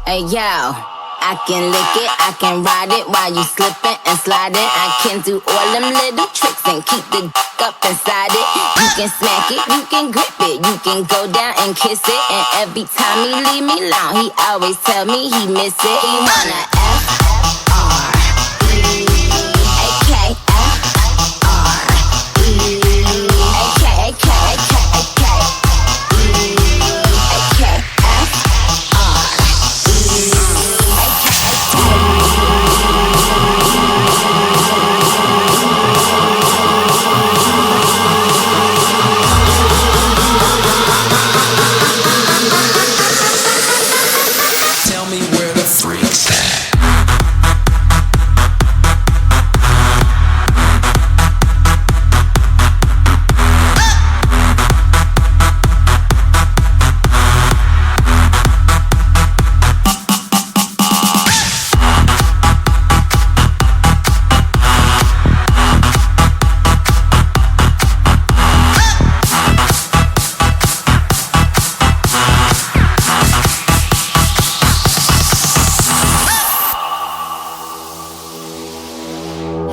Hey yo, I can lick it, I can ride it while you slipping and sliding. I can do all them little tricks and keep the up inside it. You can smack it, you can grip it, you can go down and kiss it. And every time he leave me alone, he always tell me he miss it. He wanna F-R-E, A-K, F-R-E, A-K, A-K, A-K, A-K, A-K, Tell me where the freaks at.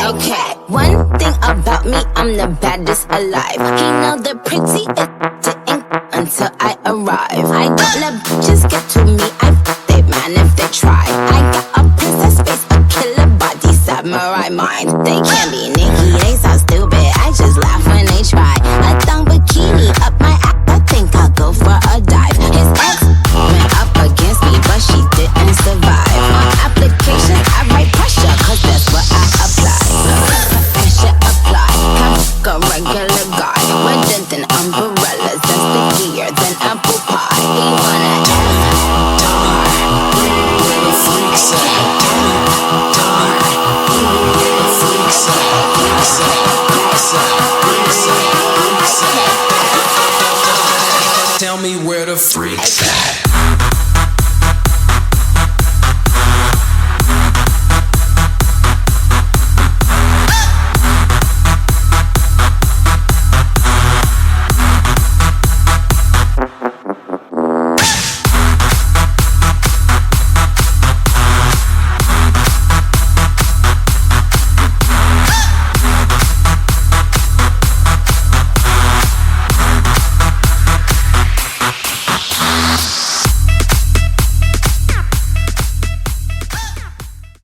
Okay, one thing about me, I'm the baddest alive. He know the pretty is didn't until I arrive. I don't let bitches get to me, I they man if they try. I got a princess face, a killer body, samurai mind. They can't be Nikki, they so stupid, I just laugh when they try. A thong bikini up my ass, I think I'll go for a dive. His ex went up against me, but she didn't survive. On applications, I write pressure, cause that's what I apply. Pressure apply, a regular guy. Wetter than umbrellas, and stickier than apple pie. He wanna Tell me where the freaks at.